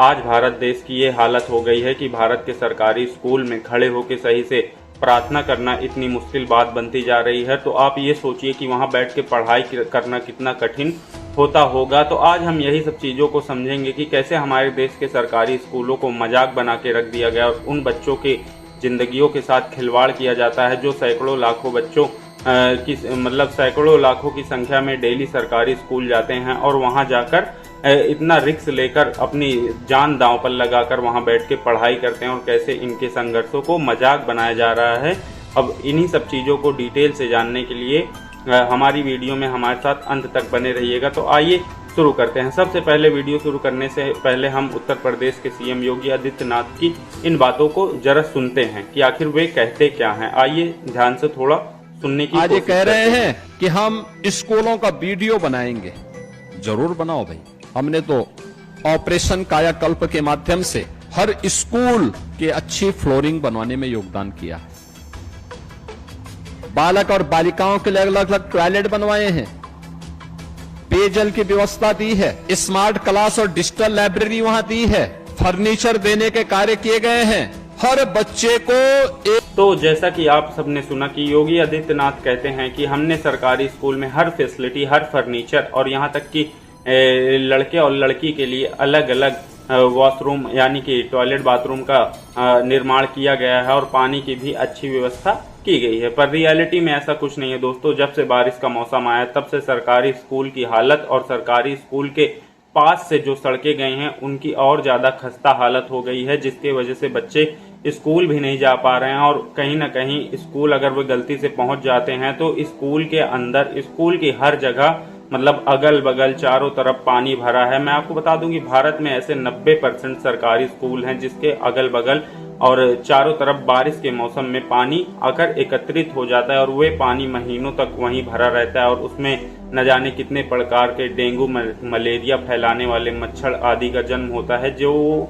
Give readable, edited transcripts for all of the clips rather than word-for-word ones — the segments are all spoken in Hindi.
आज भारत देश की ये हालत हो गई है कि भारत के सरकारी स्कूल में खड़े होकर सही से प्रार्थना करना इतनी मुश्किल बात बनती जा रही है। तो आप ये सोचिए कि वहाँ बैठ के पढ़ाई करना कितना कठिन होता होगा। तो आज हम यही सब चीज़ों को समझेंगे कि कैसे हमारे देश के सरकारी स्कूलों को मजाक बना के रख दिया गया और उन बच्चों की जिंदगियों के साथ खिलवाड़ किया जाता है जो सैकड़ों लाखों बच्चों की सैकड़ों लाखों की संख्या में डेली सरकारी स्कूल जाते हैं और वहां जाकर इतना रिस्क लेकर अपनी जान दांव पर लगाकर वहां बैठ के पढ़ाई करते हैं और कैसे इनके संघर्षों को मजाक बनाया जा रहा है। अब इन्हीं सब चीज़ों को डिटेल से जानने के लिए हमारी वीडियो में हमारे साथ अंत तक बने रहिएगा। तो आइए शुरू करते हैं। सबसे पहले वीडियो शुरू करने से पहले हम उत्तर प्रदेश के सीएम योगी आदित्यनाथ की इन बातों को जरा सुनते हैं कि आखिर वे कहते क्या हैं। आइए ध्यान से थोड़ा सुनने की आज ये कह रहे हैं कि हम स्कूलों का वीडियो बनाएंगे। जरूर बनाओ भाई। हमने तो ऑपरेशन कायाकल्प के माध्यम से हर स्कूल के अच्छी फ्लोरिंग बनवाने में योगदान किया है। बालक और बालिकाओं के लिए अलग अलग टॉयलेट बनवाए हैं, पेयजल की व्यवस्था दी है, स्मार्ट क्लास और डिजिटल लाइब्रेरी वहां दी है, फर्नीचर देने के कार्य किए गए हैं। हर बच्चे को तो जैसा कि आप सबने सुना कि योगी आदित्यनाथ कहते हैं कि हमने सरकारी स्कूल में हर फैसिलिटी, हर फर्नीचर और यहाँ तक कि लड़के और लड़की के लिए अलग अलग वॉशरूम यानी कि टॉयलेट बाथरूम का निर्माण किया गया है और पानी की भी अच्छी व्यवस्था की गई है। पर रियलिटी में ऐसा कुछ नहीं है दोस्तों। जब से बारिश का मौसम आया तब से सरकारी स्कूल की हालत और सरकारी स्कूल के पास से जो सड़कें गई हैं उनकी और ज्यादा खस्ता हालत हो गई है, जिसके वजह से बच्चे स्कूल भी नहीं जा पा रहे हैं और कहीं ना कहीं स्कूल अगर वो गलती से पहुंच जाते हैं तो स्कूल के अंदर, स्कूल की हर जगह अगल बगल चारों तरफ पानी भरा है। मैं आपको बता दूं कि भारत में ऐसे 90% सरकारी स्कूल हैं जिसके अगल बगल और चारों तरफ बारिश के मौसम में पानी आकर एकत्रित हो जाता है और वे पानी महीनों तक वहीं भरा रहता है और उसमें न जाने कितने प्रकार के डेंगू मलेरिया फैलाने वाले मच्छर आदि का जन्म होता है, जो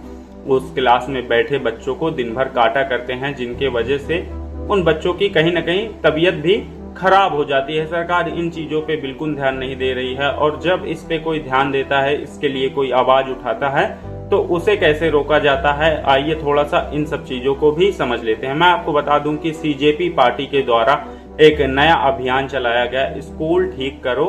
उस क्लास में बैठे बच्चों को दिन भर काटा करते हैं, जिनके वजह से उन बच्चों की कहीं न कहीं तबीयत भी खराब हो जाती है। सरकार इन चीजों पे बिल्कुल ध्यान नहीं दे रही है और जब इस पे कोई ध्यान देता है, इसके लिए कोई आवाज उठाता है तो उसे कैसे रोका जाता है, आइए थोड़ा सा इन सब चीजों को भी समझ लेते हैं। मैं आपको बता दूं कि सीजेपी पार्टी के द्वारा एक नया अभियान चलाया गया, स्कूल ठीक करो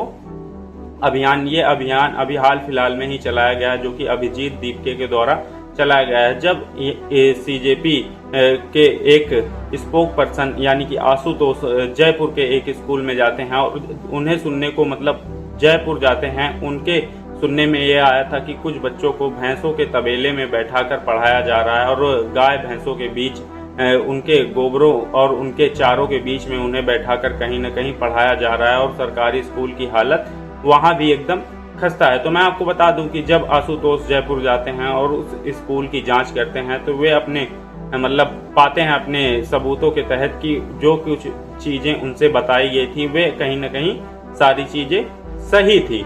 अभियान। ये अभियान अभी हाल फिलहाल में ही चलाया गया है, जो कि अभिजीत दीपके के द्वारा चलाया गया है। जब सीजेपी के एक स्पोक पर्सन यानी कि आशुतोष जयपुर के एक स्कूल में जाते हैं और उन्हें सुनने को जयपुर जाते हैं, उनके सुनने में ये आया था कि कुछ बच्चों को भैंसों के तबेले में बैठाकर पढ़ाया जा रहा है और गाय भैंसों के बीच उनके गोबरों और उनके चारों के बीच में उन्हें बैठाकर कहीं न कहीं पढ़ाया जा रहा है और सरकारी स्कूल की हालत वहां भी एकदम खस्ता है। तो मैं आपको बता दूं कि जब आशुतोष जयपुर जाते हैं और उस स्कूल की जांच करते हैं तो वे अपने पाते हैं अपने सबूतों के तहत कि जो कुछ चीजें उनसे बताई गई थी वे कहीं न कहीं सारी चीजें सही थी।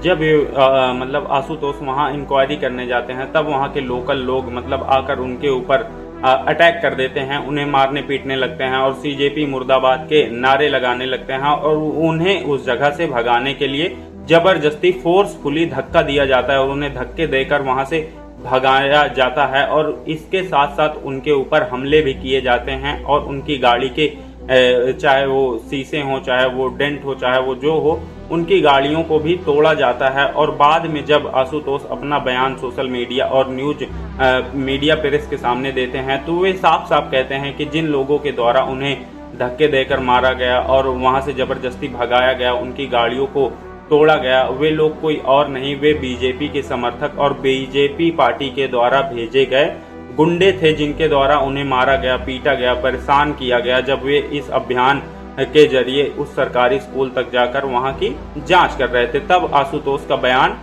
जब आशुतोष वहां इंक्वायरी करने जाते हैं तब वहां के लोकल लोग आकर उनके ऊपर अटैक कर देते हैं, उन्हें मारने पीटने लगते हैं और सीजेपी मुर्दाबाद के नारे लगाने लगते हैं और उन्हें उस जगह से भगाने के लिए जबरदस्ती फोर्सफुली धक्का दिया जाता है और उन्हें धक्के देकर वहां से भगाया जाता है और इसके साथ साथ उनके ऊपर हमले भी किए जाते हैं और उनकी गाड़ी के चाहे वो शीशे हो, चाहे वो डेंट हो, चाहे वो जो हो, उनकी गाड़ियों को भी तोड़ा जाता है। और बाद में जब आशुतोष अपना बयान सोशल मीडिया और न्यूज मीडिया प्रेस के सामने देते हैं तो वे साफ साफ कहते हैं कि जिन लोगों के द्वारा उन्हें धक्के देकर मारा गया और वहां से जबरदस्ती भगाया गया, उनकी गाड़ियों को तोड़ा गया, वे लोग कोई और नहीं, वे बीजेपी के समर्थक और बीजेपी पार्टी के द्वारा भेजे गए गुंडे थे, जिनके द्वारा उन्हें मारा गया, पीटा गया, परेशान किया गया जब वे इस अभियान के जरिए उस सरकारी स्कूल तक जाकर वहां की जांच कर रहे थे। तब आशुतोष का बयान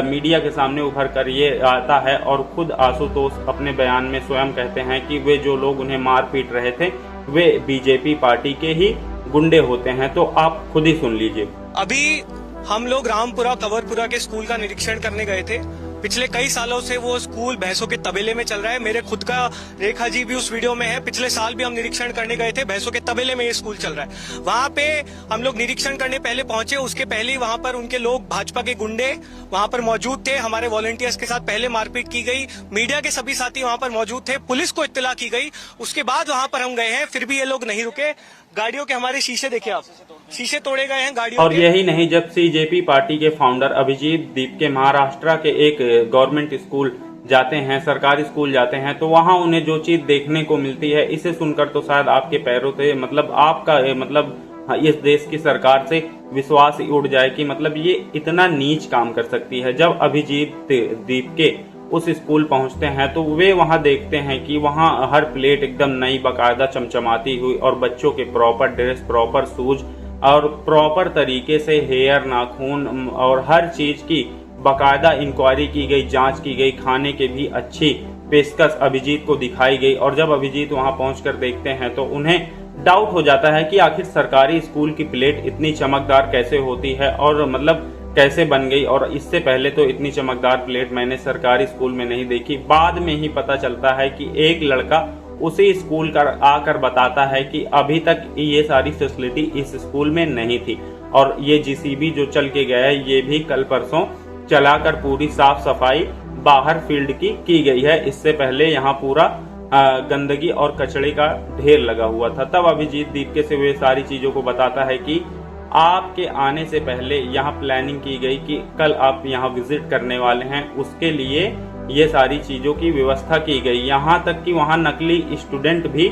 मीडिया के सामने उभर कर ये आता है और खुद आशुतोष अपने बयान में स्वयं कहते हैं कि वे जो लोग उन्हें मार पीट रहे थे वे बीजेपी पार्टी के ही गुंडे होते हैं। तो आप खुद ही सुन लीजिए। अभी हम लोग रामपुरा कंवरपुरा के स्कूल का निरीक्षण करने गए थे पिछले कई सालों से वो स्कूल भैंसों के तबेले में चल रहा है। मेरे खुद का रेखा जी भी उस वीडियो में है। पिछले साल भी हम निरीक्षण करने गए थे, भैंसों के तबेले में ये स्कूल चल रहा है। वहां पे हम लोग निरीक्षण करने पहले पहुंचे, उसके पहले ही वहां पर उनके लोग, भाजपा के गुंडे वहां पर मौजूद थे। हमारे वॉलंटियर्स के साथ पहले मारपीट की गई, मीडिया के सभी साथी वहां पर मौजूद थे, पुलिस को इत्तला की गई। उसके बाद वहां पर हम गए हैं, फिर भी ये लोग नहीं रुके। गाड़ियों के हमारे शीशे देखिए आप, शीशे तोड़े गए हैं गाड़ियों और के। यही नहीं, जब सीजेपी पार्टी के फाउंडर अभिजीत दीप के महाराष्ट्र के एक गवर्नमेंट स्कूल जाते हैं, सरकारी स्कूल जाते हैं, तो वहां उन्हें जो चीज देखने को मिलती है, इसे सुनकर तो शायद आपके पैरों से मतलब आपका मतलब इस देश की सरकार से विश्वास ही उड़ जाए कि मतलब ये इतना नीच काम कर सकती है। जब अभिजीत दीप के उस स्कूल पहुंचते हैं तो वे वहां देखते हैं कि वहां हर प्लेट एकदम नई बाकायदा चमचमाती हुई और बच्चों के प्रॉपर ड्रेस, प्रॉपर शूज और प्रॉपर तरीके से हेयर, नाखून और हर चीज की बाकायदा इंक्वायरी की गई, जांच की गई, खाने के भी अच्छी पेशकश अभिजीत को दिखाई गई। और जब अभिजीत वहां पहुंचकर देखते हैं तो उन्हें डाउट हो जाता है कि आखिर सरकारी स्कूल की प्लेट इतनी चमकदार कैसे होती है और मतलब कैसे बन गई, और इससे पहले तो इतनी चमकदार प्लेट मैंने सरकारी स्कूल में नहीं देखी। बाद में ही पता चलता है कि एक लड़का उसी स्कूल का आकर बताता है कि अभी तक ये सारी फैसिलिटी इस स्कूल में नहीं थी और ये जीसीबी जो चल के गया है ये भी कल परसों चलाकर पूरी साफ सफाई बाहर फील्ड की गई है। इससे पहले यहाँ पूरा गंदगी और कचड़े का ढेर लगा हुआ था। तब अभिजीत दीप से वे सारी चीजों को बताता है कि आपके आने से पहले यहाँ प्लानिंग की गई कि कल आप यहाँ विजिट करने वाले हैं, उसके लिए ये सारी चीजों की व्यवस्था की गई। यहाँ तक कि वहाँ नकली स्टूडेंट भी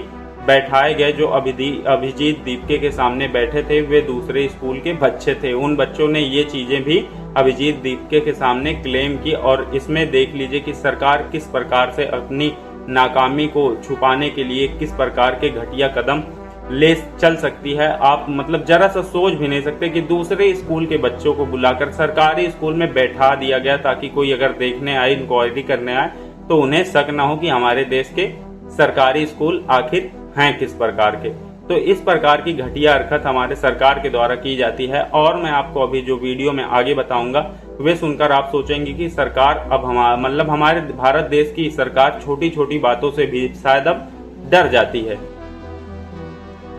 बैठाए गए जो अभिजीत दीपके के सामने बैठे थे, वे दूसरे स्कूल के बच्चे थे। उन बच्चों ने ये चीजें भी अभिजीत दीपके के सामने क्लेम की। और इसमें देख लीजिए कि सरकार किस प्रकार से अपनी नाकामी को छुपाने के लिए किस प्रकार के घटिया कदम ले चल सकती है। आप मतलब जरा सा सोच भी नहीं सकते कि दूसरे स्कूल के बच्चों को बुलाकर सरकारी स्कूल में बैठा दिया गया ताकि कोई अगर देखने आए, इंक्वायरी करने आए तो उन्हें शक न हो कि हमारे देश के सरकारी स्कूल आखिर हैं किस प्रकार के। तो इस प्रकार की घटिया हरकत हमारे सरकार के द्वारा की जाती है। और मैं आपको अभी जो वीडियो में आगे बताऊंगा वे सुनकर आप सोचेंगे कि सरकार अब हमारे भारत देश की सरकार छोटी छोटी बातों से भी शायद अब डर जाती है।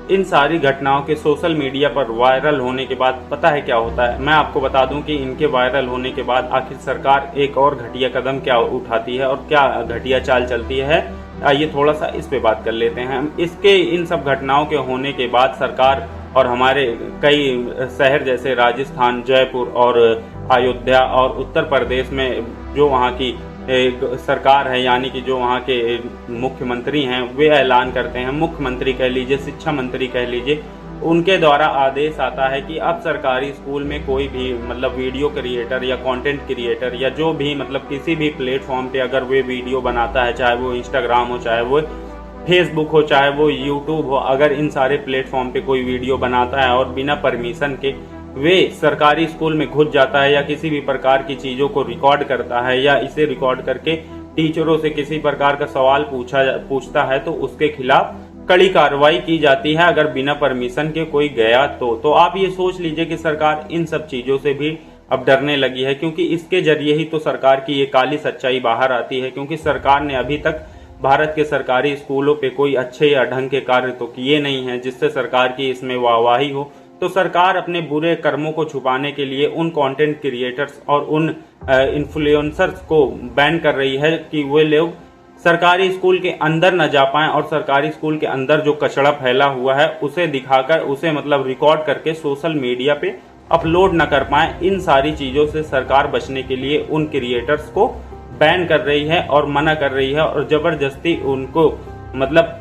इन सारी घटनाओं के सोशल मीडिया पर वायरल होने के बाद पता है क्या होता है, मैं आपको बता दूं कि इनके वायरल होने के बाद आखिर सरकार एक और घटिया कदम क्या उठाती है और क्या घटिया चाल चलती है। आइए थोड़ा सा इस पे बात कर लेते हैं। इसके इन सब घटनाओं के होने के बाद सरकार और हमारे कई शहर जैसे राजस्थान, जयपुर और अयोध्या और उत्तर प्रदेश में जो वहाँ की सरकार है, यानी कि जो वहाँ के मुख्यमंत्री हैं, वे ऐलान करते हैं, मुख्यमंत्री कह लीजिए, शिक्षा मंत्री कह लीजिए, उनके द्वारा आदेश आता है कि अब सरकारी स्कूल में कोई भी मतलब वीडियो क्रिएटर या कंटेंट क्रिएटर या जो भी मतलब किसी भी प्लेटफॉर्म पे अगर वे वीडियो बनाता है, चाहे वो इंस्टाग्राम हो, चाहे वो फेसबुक हो, चाहे वो यूट्यूब हो, अगर इन सारे प्लेटफॉर्म पे कोई वीडियो बनाता है और बिना परमिशन के वे सरकारी स्कूल में घुस जाता है या किसी भी प्रकार की चीजों को रिकॉर्ड करता है या इसे रिकॉर्ड करके टीचरों से किसी प्रकार का सवाल पूछता है तो उसके खिलाफ कड़ी कार्रवाई की जाती है, अगर बिना परमिशन के कोई गया तो आप ये सोच लीजिए कि सरकार इन सब चीजों से भी अब डरने लगी है, क्योंकि इसके जरिए ही तो सरकार की ये काली सच्चाई बाहर आती है। क्योंकि सरकार ने अभी तक भारत के सरकारी स्कूलों पे कोई अच्छे या ढंग के कार्य तो किए नहीं हैं जिससे सरकार की इसमें वाहवाही हो। तो सरकार अपने बुरे कर्मों को छुपाने के लिए उन कंटेंट क्रिएटर्स और उन इन्फ्लुएंसर्स को बैन कर रही है कि वे लोग सरकारी स्कूल के अंदर न जा पाएं और सरकारी स्कूल के अंदर जो कचरा फैला हुआ है उसे दिखाकर उसे मतलब रिकॉर्ड करके सोशल मीडिया पे अपलोड न कर पाएं। इन सारी चीजों से सरकार बचने के लिए उन क्रिएटर्स को बैन कर रही है और मना कर रही है और जबरदस्ती उनको मतलब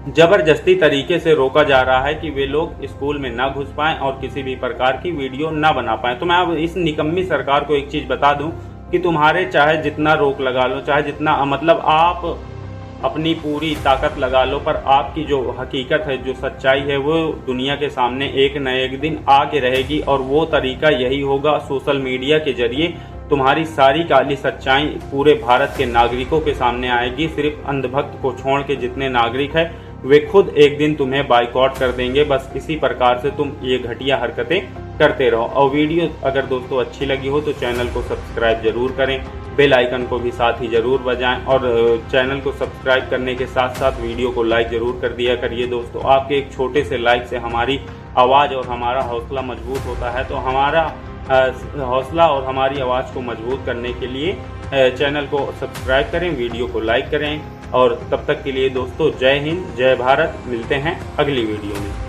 जबरदस्ती तरीके से रोका जा रहा है कि वे लोग स्कूल में ना घुस पाएं और किसी भी प्रकार की वीडियो ना बना पाएं। तो मैं अब इस निकम्मी सरकार को एक चीज बता दूं कि तुम्हारे चाहे जितना रोक लगा लो, चाहे जितना मतलब आप अपनी पूरी ताकत लगा लो, पर आपकी जो हकीकत है, जो सच्चाई है, वो दुनिया के सामने एक न एक दिन आके रहेगी। और वो तरीका यही होगा, सोशल मीडिया के जरिए तुम्हारी सारी काली सच्चाई पूरे भारत के नागरिकों के सामने आएगी। सिर्फ अंधभक्त को छोड़ के जितने नागरिक है वे खुद एक दिन तुम्हें बाइकआउट कर देंगे। बस इसी प्रकार से तुम ये घटिया हरकतें करते रहो। और वीडियो अगर दोस्तों अच्छी लगी हो तो चैनल को सब्सक्राइब जरूर करें, बेल आइकन को भी साथ ही जरूर बजाएं और चैनल को सब्सक्राइब करने के साथ साथ वीडियो को लाइक जरूर कर दिया करिए दोस्तों। आपके एक छोटे से लाइक से हमारी आवाज़ और हमारा हौसला मजबूत होता है, तो हमारा हौसला और हमारी आवाज़ को मजबूत करने के लिए चैनल को सब्सक्राइब करें, वीडियो को लाइक करें। और तब तक के लिए दोस्तों जय हिंद, जय भारत। मिलते हैं अगली वीडियो में।